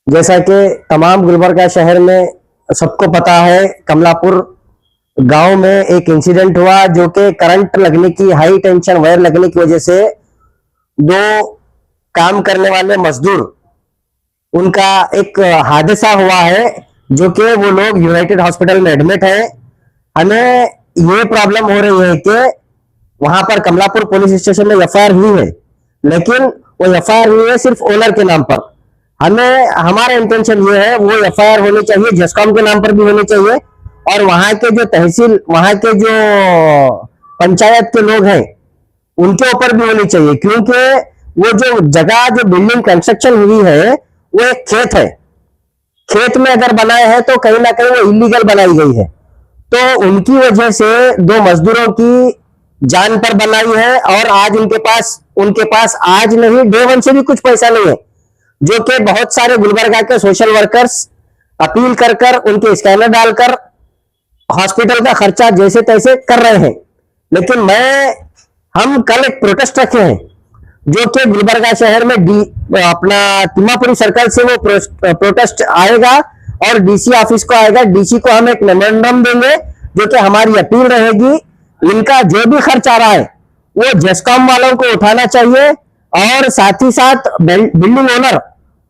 जैसा कि तमाम गुलबर्गा शहर में सबको पता है, कमलापुर गांव में एक इंसिडेंट हुआ जो कि करंट लगने की, हाई टेंशन वायर लगने की वजह से दो काम करने वाले मजदूर, उनका एक हादसा हुआ है, जो कि वो लोग यूनाइटेड हॉस्पिटल में एडमिट है। हमें ये प्रॉब्लम हो रही है कि वहां पर कमलापुर पुलिस स्टेशन में एफआईआर हुई है, लेकिन वो एफआईआर हुई है सिर्फ ओनर के नाम पर। हमें, हमारा इंटेंशन ये है, वो एफआईआर होनी चाहिए, जेस्कॉम के नाम पर भी होनी चाहिए, और वहां के जो तहसील, वहां के जो पंचायत के लोग हैं उनके ऊपर भी होनी चाहिए, क्योंकि वो जो जगह, जो बिल्डिंग कंस्ट्रक्शन हुई है, वो एक खेत है। खेत में अगर बनाए हैं तो कहीं ना कहीं वो इलीगल बनाई गई है। तो उनकी वजह से दो मजदूरों की जान पर बनाई है, और आज उनके पास आज नहीं, डे वन से भी कुछ पैसा नहीं है, जो कि बहुत सारे गुलबर्गा के सोशल वर्कर्स अपील कर कर, उनके स्कैनर डालकर हॉस्पिटल का खर्चा जैसे तैसे कर रहे हैं। लेकिन हम कल एक प्रोटेस्ट रखे हैं, जो कि गुलबर्गा शहर में अपना तिम्मापुरी सर्कल से वो प्रोटेस्ट आएगा और डीसी ऑफिस को आएगा। डीसी को हम एक मेमोरेंडम देंगे, जो कि हमारी अपील रहेगी, इनका जो भी खर्च आ रहा है वो जेस्कॉम वालों को उठाना चाहिए, और साथ ही साथ बिल्डिंग ओनर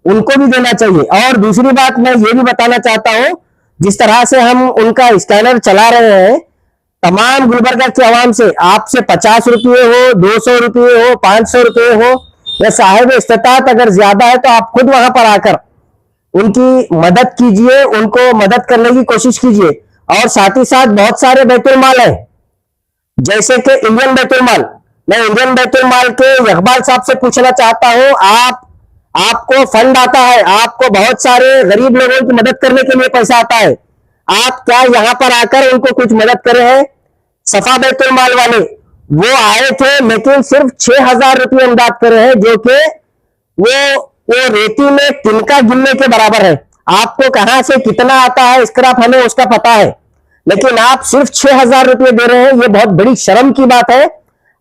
उनको भी देना चाहिए। और दूसरी बात मैं ये भी बताना चाहता हूं, जिस तरह से हम उनका स्कैनर चला रहे हैं, तमाम गुलबर्गा की आवाम से, आपसे 50 रुपये हो, 200 रुपये हो, 500 रुपये हो, या साहिब इस्तात अगर ज्यादा है तो आप खुद वहां पर आकर उनकी मदद कीजिए, उनको मदद करने की कोशिश कीजिए। और साथ ही साथ बहुत सारे बैतुल माल है, जैसे कि इंडियन बैतुल माल। मैं इंडियन बैतुल माल के इकबाल साहब से पूछना चाहता हूं, आपको फंड आता है, आपको बहुत सारे गरीब लोगों की मदद करने के लिए पैसा आता है, आप क्या यहां पर आकर उनको कुछ मदद करे हैं? सफा बैतुल माल वाले वो आए थे, लेकिन सिर्फ 6,000 रुपये इमदाद करे हैं, जो कि वो रेती में तिनका गिनने के बराबर है। आपको कहां से कितना आता है स्क्रैप, हमें उसका पता है, लेकिन आप सिर्फ 6,000 रुपये दे रहे हैं। ये बहुत बड़ी शर्म की बात है।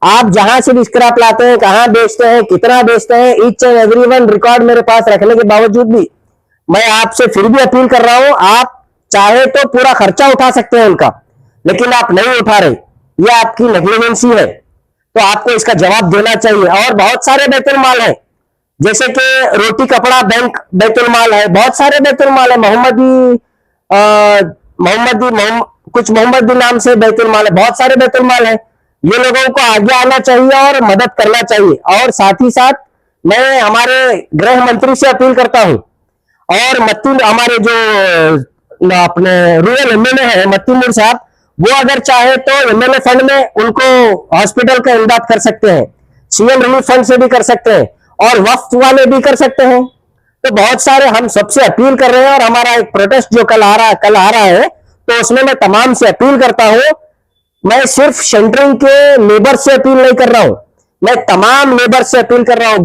आप जहां से भी स्क्रैप लाते हैं, कहां बेचते हैं, कितना बेचते हैं, ईच एंड एवरीवन रिकॉर्ड मेरे पास रखने के बावजूद भी मैं आपसे फिर भी अपील कर रहा हूं, आप चाहे तो पूरा खर्चा उठा सकते हैं उनका, लेकिन आप नहीं उठा रहे, ये आपकी नेग्लिजेंसी है। तो आपको इसका जवाब देना चाहिए। और बहुत सारे बैतुल माल है, जैसे कि रोटी कपड़ा बैंक बैतुल माल है, बहुत सारे बैतुल माल है, कुछ मोहम्मदी नाम से बैतुल माल है, बहुत सारे बैतुल माल है। ये लोगों को आगे आना चाहिए और मदद करना चाहिए। और साथ ही साथ मैं हमारे गृह मंत्री से अपील करता हूं, और हमारे जो अपने रूरल एमएलए है मत्तीमुर साहब, वो अगर चाहे तो एमएलए फंड में उनको हॉस्पिटल का इमदाद कर सकते हैं, सीएम रिलीफ फंड से भी कर सकते हैं, और वक्फ वाले भी कर सकते हैं। तो बहुत सारे हम सबसे अपील कर रहे हैं, और हमारा एक प्रोटेस्ट जो कल आ रहा है, तो उसमें मैं तमाम से अपील करता हूं। मैं सिर्फ सेंटरिंग के लेबर से अपील नहीं कर रहा हूं, मैं तमाम लेबर से अपील कर रहा हूं,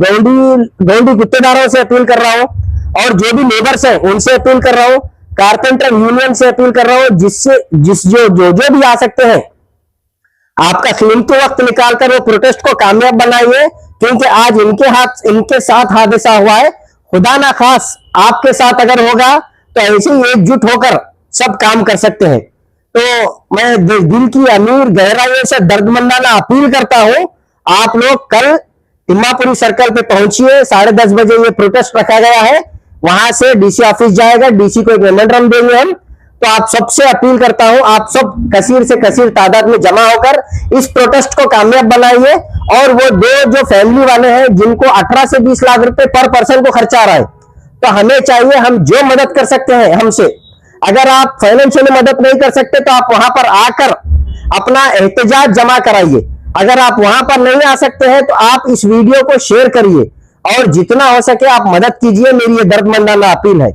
गौंडी गुत्तेदारों से अपील कर रहा हूं, और जो भी लेबर्स हैं उनसे अपील कर रहा हूं, कारपेंटर यूनियन से अपील कर रहा हूं, जो भी आ सकते हैं, आपका कीमती वक्त निकालकर वो प्रोटेस्ट को कामयाब बनाइए, क्योंकि आज इनके साथ हादसा हुआ है। खुदा ना खास आपके साथ अगर होगा तो ऐसे ही एकजुट होकर सब काम कर सकते हैं। तो मैं दिल की अमीर गहराइयों से दर्दमंदाना अपील करता हूं, आप लोग कल तिम्मापुरी सर्कल पे पहुंचिए। 10:30 बजे ये प्रोटेस्ट रखा गया है, वहां से डीसी ऑफिस जाएगा, डीसी को एक मेमोरेंडम देंगे हम। तो आप सबसे अपील करता हूं, आप सब कसीर से कसीर तादाद में जमा होकर इस प्रोटेस्ट को कामयाब बनाइए। और वो दो जो फैमिली वाले हैं, जिनको 18 से 20 लाख रुपए पर पर्सन को खर्चा आ रहा है, तो हमें चाहिए, हम जो मदद कर सकते हैं हमसे, अगर आप फाइनेंशियली मदद नहीं कर सकते तो आप वहां पर आकर अपना एहतजाज जमा कराइए। अगर आप वहां पर नहीं आ सकते हैं तो आप इस वीडियो को शेयर करिए, और जितना हो सके आप मदद कीजिए। मेरी ये दर्दमंदाना अपील है।